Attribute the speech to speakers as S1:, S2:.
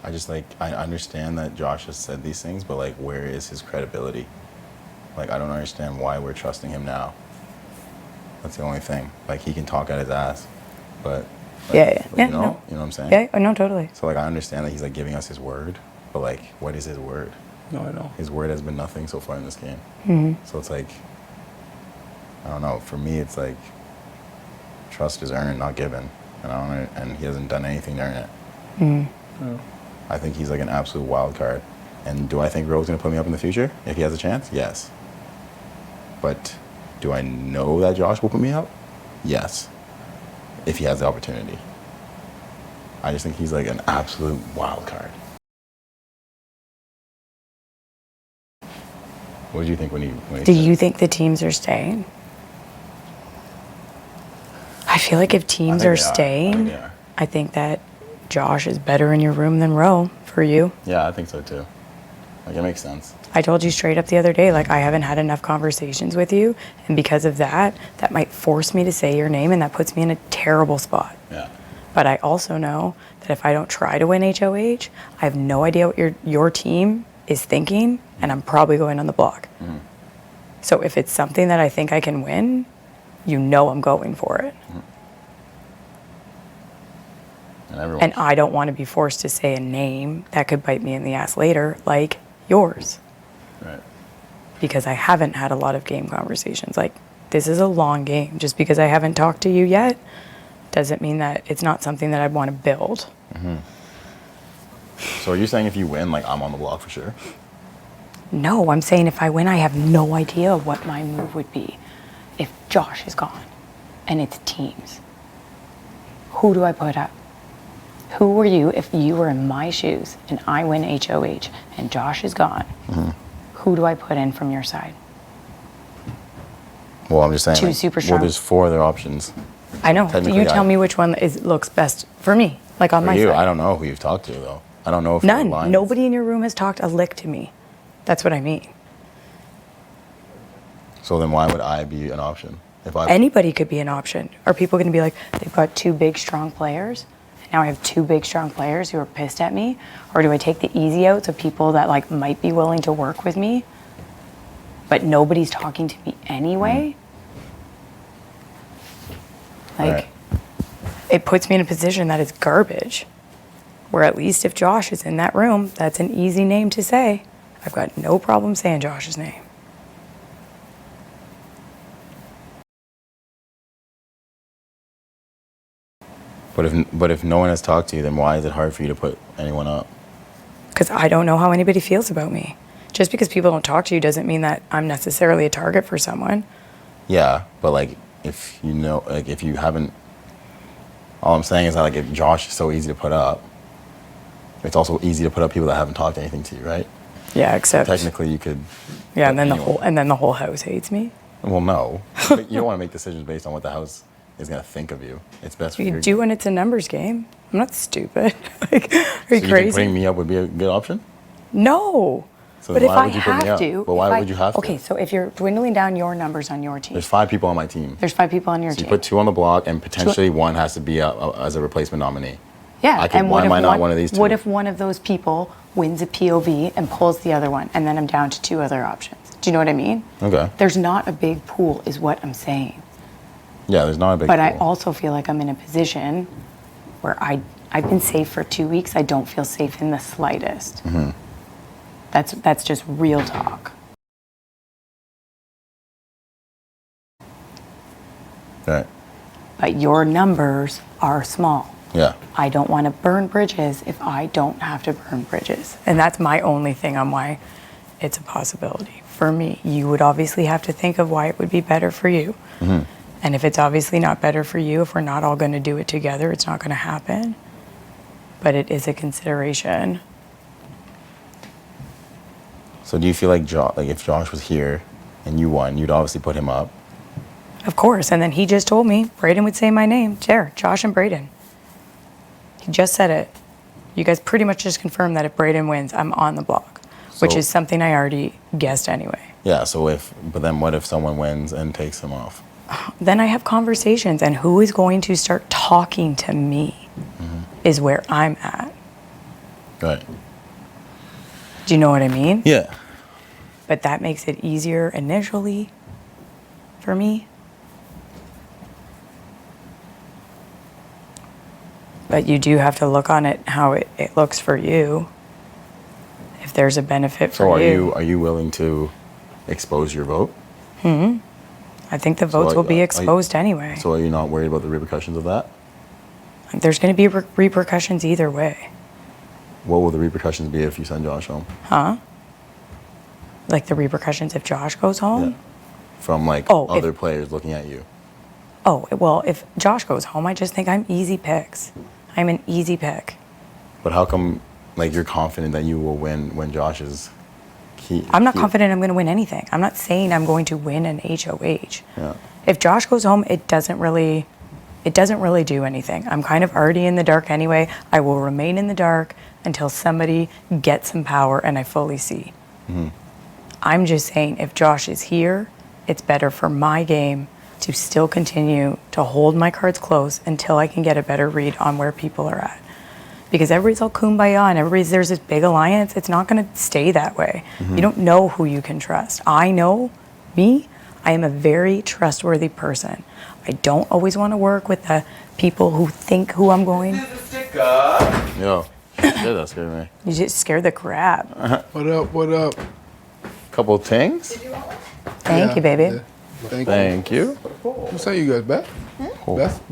S1: I just like, I understand that Josh has said these things, but like, where is his credibility? Like, I don't understand why we're trusting him now. That's the only thing. Like, he can talk at his ass, but like, you know what I'm saying?
S2: Yeah, no, totally.
S1: So like, I understand that he's like giving us his word, but like, what is his word?
S3: No, I know.
S1: His word has been nothing so far in this game. So it's like, I don't know. For me, it's like trust is earned, not given, and and he hasn't done anything to earn it.
S3: No.
S1: I think he's like an absolute wild card. And do I think Rowe's gonna put me up in the future if he has a chance? Yes. But do I know that Josh will put me up? Yes. If he has the opportunity. I just think he's like an absolute wild card. What did you think when he
S2: Do
S1: said
S2: you think the teams are staying? I feel like if teams are staying, I think that Josh is better in your room than Rowe for you.
S1: Yeah, I think so too. Like, it makes sense.
S2: I told you straight up the other day, like, I haven't had enough conversations with you, and because of that, that might force me to say your name, and that puts me in a terrible spot.
S1: Yeah.
S2: But I also know that if I don't try to win HOH, I have no idea what your team is thinking, and I'm probably going on the block. So if it's something that I think I can win, you know I'm going for it. And I don't want to be forced to say a name that could bite me in the ass later, like yours.
S1: Right.
S2: Because I haven't had a lot of game conversations. Like, this is a long game. Just because I haven't talked to you yet doesn't mean that it's not something that I'd want to build.
S1: So are you saying if you win, like, I'm on the block for sure?
S2: No, I'm saying if I win, I have no idea what my move would be if Josh is gone and it's teams. Who do I put up? Who were you if you were in my shoes and I win HOH and Josh is gone? Who do I put in from your side?
S1: Well, I'm just saying.
S2: Two
S1: like,
S2: super strong.
S1: Well, there's 4 other options.
S2: I know. You tell me which one looks best for me, like on my side.
S1: I don't know who you've talked to, though. I don't know if
S2: None. Nobody in your room has talked a lick to me. That's what I mean.
S1: So then why would I be an option?
S2: Anybody could be an option. Are people going to be like, they've got 2 big, strong players? Now I have 2 big, strong players who are pissed at me? Or do I take the easy outs of people that like might be willing to work with me, but nobody's talking to me anyway? Like, it puts me in a position that is garbage. Where at least if Josh is in that room, that's an easy name to say. I've got no problem saying Josh's name.
S1: But if no one has talked to you, then why is it hard for you to put anyone up?
S2: Because I don't know how anybody feels about me. Just because people don't talk to you doesn't mean that I'm necessarily a target for someone.
S1: Yeah, but like, if you know, like, if you haven't, all I'm saying is that, like, if Josh is so easy to put up, it's also easy to put up people that haven't talked anything to you, right?
S2: Yeah, except
S1: technically you could.
S2: Yeah, and then the whole house hates me.
S1: Well, no, but you don't want to make decisions based on what the house is going to think of you. It's best for you.
S2: You do when it's a numbers game. I'm not stupid. Like, are you
S1: so
S2: crazy?
S1: You think putting me up would be a good option?
S2: No.
S1: So
S2: but if
S1: why
S2: I
S1: would you put me
S2: have
S1: up?
S2: to,
S1: But why would you have to?
S2: Okay, so if you're dwindling down your numbers on your team,
S1: there's 5 people on my team.
S2: There's 5 people on your
S1: so
S2: team.
S1: You put 2 on the block, and potentially 1 has to be as a replacement nominee.
S2: Yeah,
S1: and why am I not one of these 2?
S2: What if one of those people wins a POV and pulls the other one, and then I'm down to 2 other options? Do you know what I mean?
S1: Okay.
S2: There's not a big pool, is what I'm saying.
S1: Yeah, there's not a big pool.
S2: But I also feel like I'm in a position where I've been safe for 2 weeks. I don't feel safe in the slightest. That's just real talk.
S1: Right.
S2: But your numbers are small.
S1: Yeah.
S2: I don't want to burn bridges if I don't have to burn bridges. And that's my only thing on why it's a possibility. For me, you would obviously have to think of why it would be better for you. And if it's obviously not better for you, if we're not all going to do it together, it's not going to happen. But it is a consideration.
S1: So do you feel like if Josh was here and you won, you'd obviously put him up?
S2: Of course. And then he just told me Braden would say my name. Tera, Josh and Braden. He just said it. You guys pretty much just confirmed that if Braden wins, I'm on the block, which is something I already guessed anyway.
S1: Yeah, but then what if someone wins and takes him off?
S2: Then I have conversations, and who is going to start talking to me is where I'm at.
S1: Right.
S2: Do you know what I mean?
S1: Yeah.
S2: But that makes it easier initially for me. But you do have to look on it how it looks for you. If there's a benefit for
S1: So
S2: you.
S1: are you willing to expose your vote?
S2: I think the votes will be exposed anyway.
S1: So are you not worried about the repercussions of that?
S2: There's going to be repercussions either way.
S1: What will the repercussions be if you send Josh home?
S2: Huh? Like the repercussions if Josh goes home?
S1: Yeah. From like
S2: Oh,
S1: other players looking at you.
S2: Oh, well, if Josh goes home, I just think I'm easy picks. I'm an easy pick.
S1: But how come like you're confident that you will win when Josh is
S2: I'm not confident I'm going to win anything. I'm not saying I'm going to win an HOH.
S1: Yeah.
S2: If Josh goes home, it doesn't really do anything. I'm kind of already in the dark anyway. I will remain in the dark until somebody gets some power and I fully see. I'm just saying if Josh is here, it's better for my game to still continue to hold my cards close until I can get a better read on where people are at. Because everybody's all kumbaya and there's this big alliance. It's not going to stay that way. You don't know who you can trust. I know me. I am a very trustworthy person. I don't always want to work with the people who think who I'm going.
S1: Yo, shit, that scared me.
S2: You just scared the crap.
S3: What up? What up?
S1: Couple things.
S2: Thank you, baby.
S3: Yeah. Thank you.
S1: Thank you.
S3: Who sent you guys back? Beth?